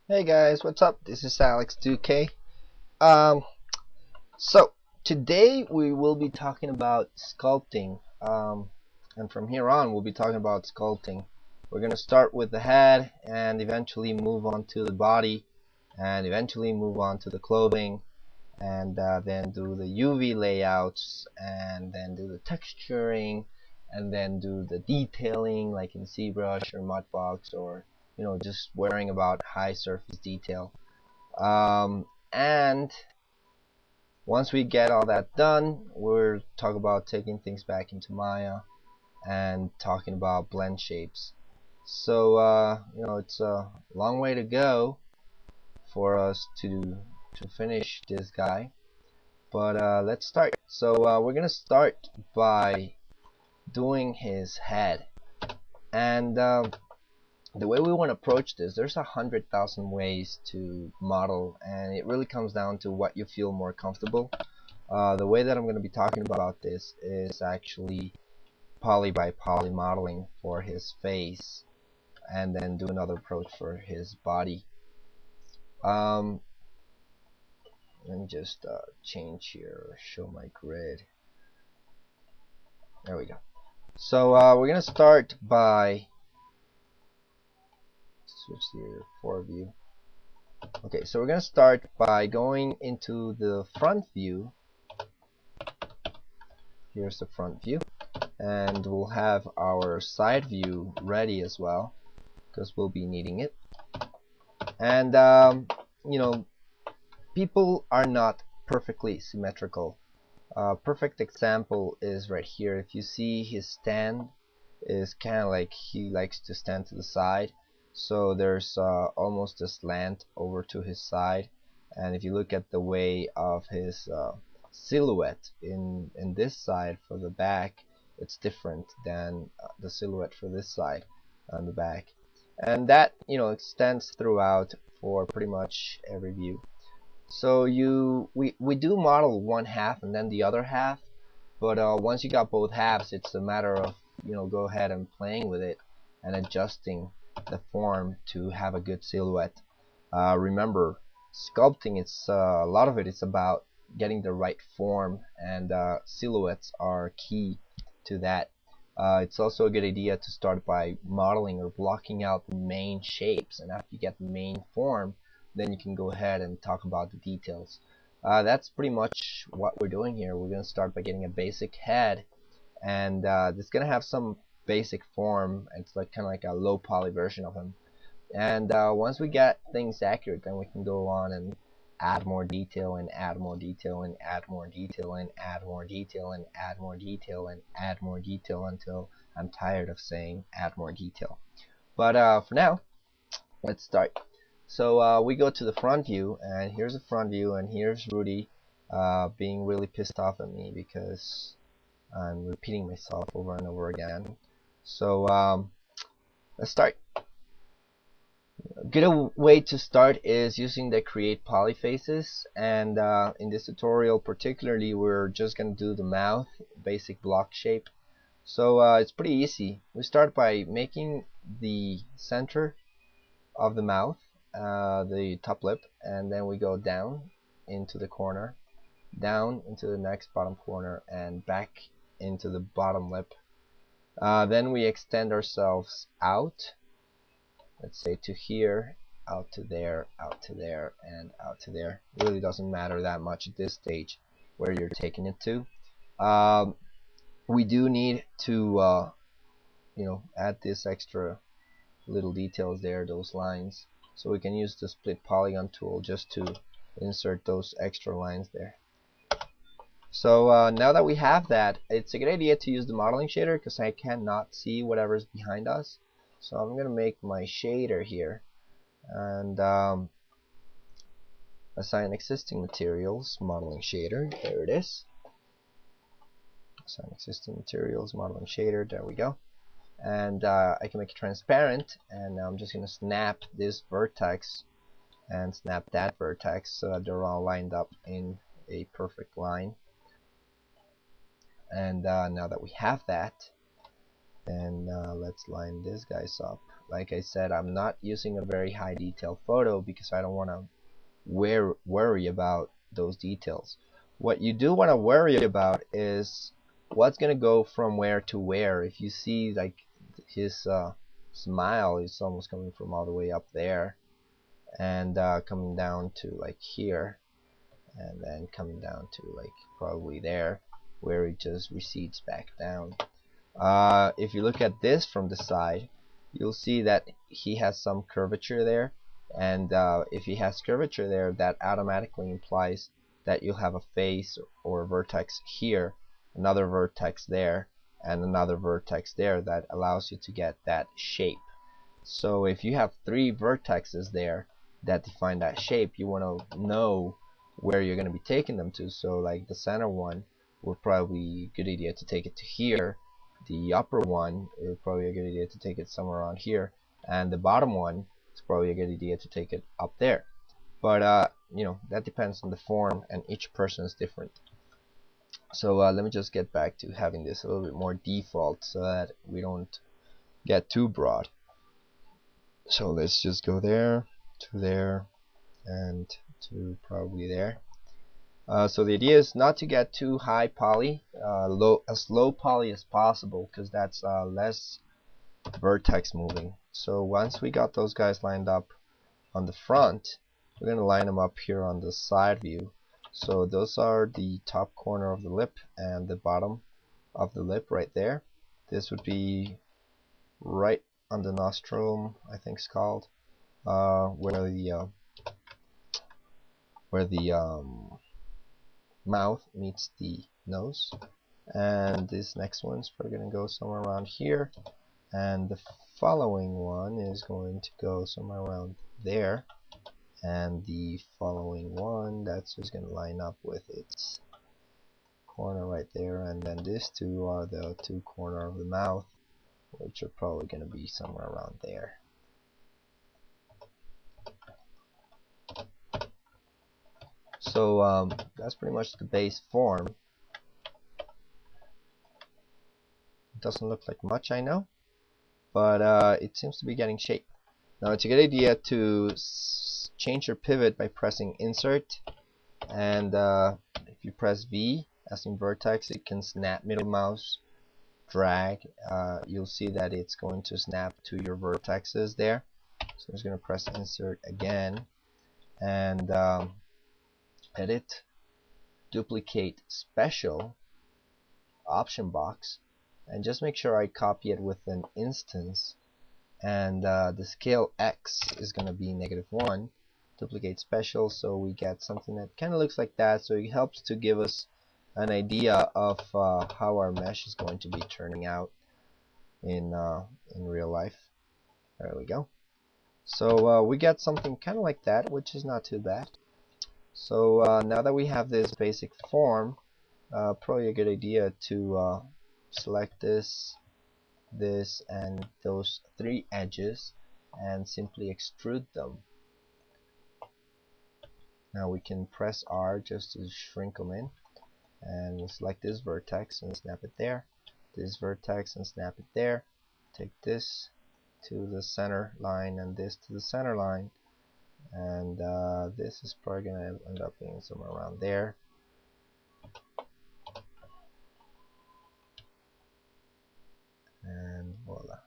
Hey guys, what's up? This is Alex2K. Um, so today we will be talking about sculpting. And from here on, we'll be talking about sculpting. We're gonna start with the head, and eventually move on to the body, and eventually move on to the clothing, and then do the UV layouts, and then do the texturing, and then do the detailing, like in ZBrush or Mudbox, or just worrying about high surface detail. And once we get all that done, we'll talk about taking things back into Maya and talking about blend shapes. So it's a long way to go for us to finish this guy, but let's start. So we're gonna start by doing his head, and the way we want to approach this, there's 100,000 ways to model, and it really comes down to what you feel more comfortable. The way that I'm going to be talking about this is actually poly by poly modeling for his face, and then do another approach for his body. Let me just change here, show my grid. There we go. So we're going to start by switch to for view. Okay, so we're going to start by going into the front view. Here's the front view, and we'll have our side view ready as well, because we'll be needing it. And people are not perfectly symmetrical. Perfect example is right here. If you see, his stand is kind of like he likes to stand to the side, so there's almost a slant over to his side. And if you look at the way of his silhouette in this side for the back, it's different than the silhouette for this side on the back, and that extends throughout for pretty much every view. So we do model one half and then the other half, but once you got both halves, it's a matter of go ahead and playing with it and adjusting the form to have a good silhouette. Remember, sculpting, it's a lot of it is about getting the right form, and silhouettes are key to that. It's also a good idea to start by modeling or blocking out the main shapes, and after you get the main form, then you can go ahead and talk about the details. That's pretty much what we're doing here. We're going to start by getting a basic head, and it's going to have some basic form. It's like kind of like a low poly version of him. And once we get things accurate, then we can go on and add more detail, and add more detail, and add more detail, and add more detail, and add more detail, and add more detail, until I'm tired of saying add more detail. But for now, let's start. So we go to the front view, and here's the front view, and here's Rudy being really pissed off at me because I'm repeating myself over and over again. So let's start. A good way to start is using the create polyfaces, and in this tutorial particularly, we're just going to do the mouth basic block shape. So it's pretty easy. We start by making the center of the mouth the top lip, and then we go down into the corner, down into the next bottom corner, and back into the bottom lip. Then we extend ourselves out, let's say to here, out to there, out to there, and out to there. It really doesn't matter that much at this stage where you're taking it to. We do need to add this extra little details there, those lines, so we can use the split polygon tool just to insert those extra lines there. So now that we have that, it's a good idea to use the modeling shader, because I cannot see whatever's behind us. So I'm going to make my shader here, and assign existing materials, modeling shader, there it is. Assign existing materials, modeling shader, there we go. And I can make it transparent, and I'm just going to snap this vertex and snap that vertex so that they're all lined up in a perfect line. And now that we have that, then let's line these guys up like I said, I'm not using a very high detail photo because I don't want to worry about those details. What you do want to worry about is what's going to go from where to where. If you see like his smile is almost coming from all the way up there and coming down to like here, and then coming down to like probably there, where it just recedes back down. If you look at this from the side, you'll see that he has some curvature there, and if he has curvature there, that automatically implies that you'll have a face or a vertex here, another vertex there, and another vertex there that allows you to get that shape. So if you have three vertexes there that define that shape, you want to know where you're going to be taking them to. So like the center one would probably be a good idea to take it to here. The upper one is probably a good idea to take it somewhere around here, and the bottom one is probably a good idea to take it up there. But you know, that depends on the form, and each person is different. So let me just get back to having this a little bit more default so that we don't get too broad. So let's just go there, to there, and to probably there. So the idea is not to get too high poly, as low poly as possible, because that's less vertex moving. So once we got those guys lined up on the front, we're going to line them up here on the side view. So those are the top corner of the lip and the bottom of the lip right there. This would be right on the nostril, I think it's called, where the mouth meets the nose. And this next one's probably going to go somewhere around here, and the following one is going to go somewhere around there, and the following one, that's just going to line up with its corner right there, and then these two are the two corners of the mouth, which are probably going to be somewhere around there. So that's pretty much the base form. It doesn't look like much, I know, but it seems to be getting shape. Now it's a good idea to change your pivot by pressing insert, and if you press V as in vertex, it can snap. Middle mouse drag, you'll see that it's going to snap to your vertexes there. So I'm just going to press insert again, and edit, duplicate special option box, and just make sure I copy it with an instance, and the scale X is going to be -1. Duplicate special, so we get something that kind of looks like that. So it helps to give us an idea of how our mesh is going to be turning out in real life. There we go. So we get something kind of like that, which is not too bad. So now that we have this basic form, probably a good idea to select this, and those three edges, and simply extrude them. Now we can press R just to shrink them in, and we'll select this vertex and snap it there, this vertex and snap it there, take this to the center line and this to the center line, and this is probably going to end up being somewhere around there. And voila.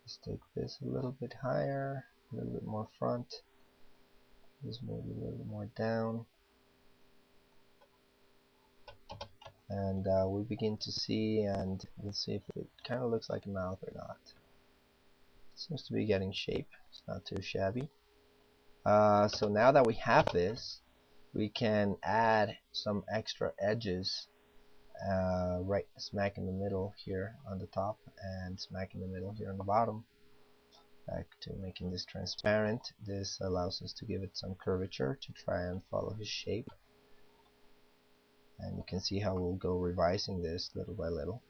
Let's take this a little bit higher, a little bit more front, this maybe a little bit more down, and we begin to see, and we'll see if it kind of looks like a mouth or not. It seems to be getting shape. It's not too shabby. So now that we have this, we can add some extra edges right smack in the middle here on the top, and smack in the middle here on the bottom. Back to making this transparent. This allows us to give it some curvature to try and follow his shape, and you can see how we'll go revising this little by little.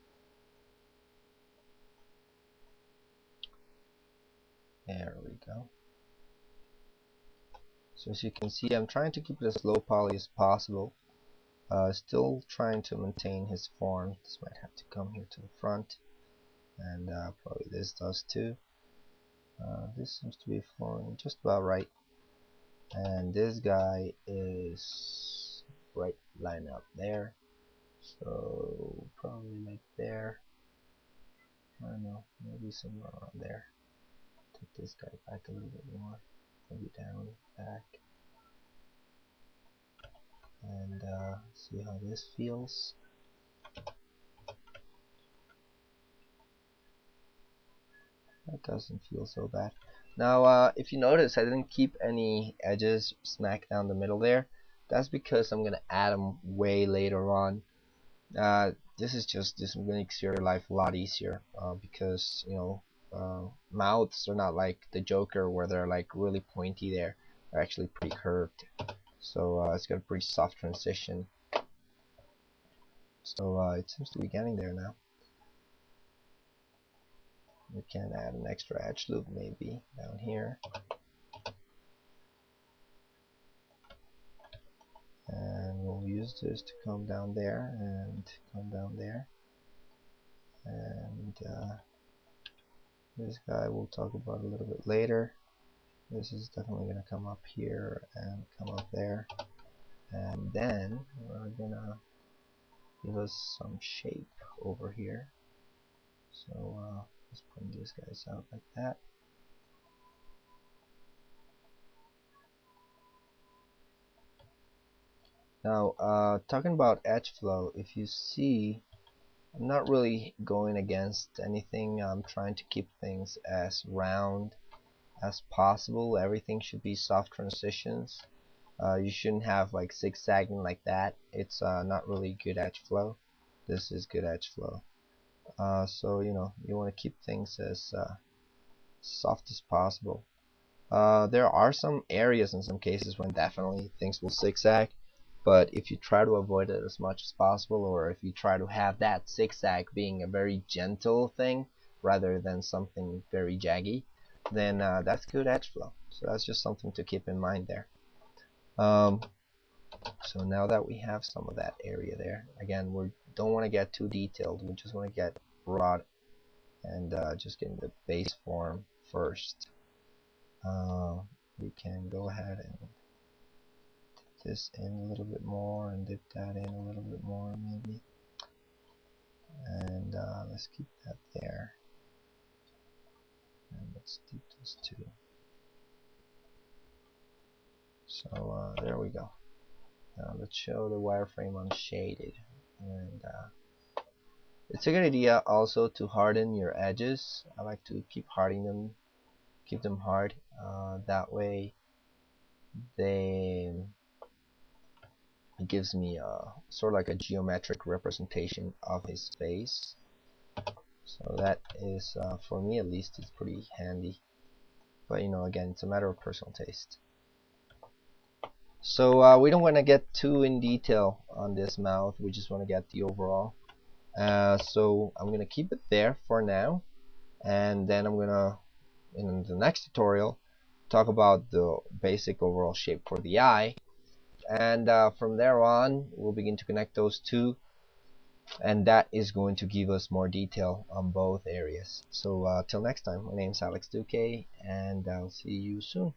There we go. So as you can see, I'm trying to keep it as low poly as possible, still trying to maintain his form. This might have to come here to the front, and probably this does too. This seems to be flowing just about right, and this guy is right line up there, so probably like there. I don't know, maybe somewhere around there. Take this guy back a little bit more, maybe down, back, and see how this feels. That doesn't feel so bad. Now, if you notice, I didn't keep any edges smack down the middle there. That's because I'm gonna add them way later on. This makes your life a lot easier because mouths are not like the Joker where they're like really pointy there. They're actually pretty curved. So it's got a pretty soft transition. So it seems to be getting there now. We can add an extra edge loop maybe down here. And we'll use this to come down there and come down there. And this guy we'll talk about a little bit later. This is definitely going to come up here and come up there. And then we're going to give us some shape over here. So let's bring these guys out like that. Now, talking about edge flow, if you see, I'm not really going against anything. I'm trying to keep things as round as possible. Everything should be soft transitions. You shouldn't have like zigzagging like that. It's not really good edge flow. This is good edge flow. So you want to keep things as soft as possible. There are some areas in some cases when definitely things will zigzag, but if you try to avoid it as much as possible, or if you try to have that zigzag being a very gentle thing rather than something very jaggy, then that's good edge flow. So that's just something to keep in mind there. So now that we have some of that area there, again, we don't want to get too detailed. We just want to get broad and just getting the base form first. We can go ahead and dip this in a little bit more and dip that in a little bit more maybe. And let's keep that there. And let's dip this too. So there we go. Now let's show the wireframe unshaded. And it's a good idea also to harden your edges. I like to keep hardening them, keep them hard. That way it gives me sort of like a geometric representation of his face. So that is, for me at least, it's pretty handy. But again, it's a matter of personal taste. So we don't want to get too in detail on this mouth. We just want to get the overall. So I'm gonna keep it there for now, and then I'm gonna, in the next tutorial, talk about the basic overall shape for the eye, and from there on we'll begin to connect those two, and that is going to give us more detail on both areas. So till next time, my name is Alex Duque, and I'll see you soon.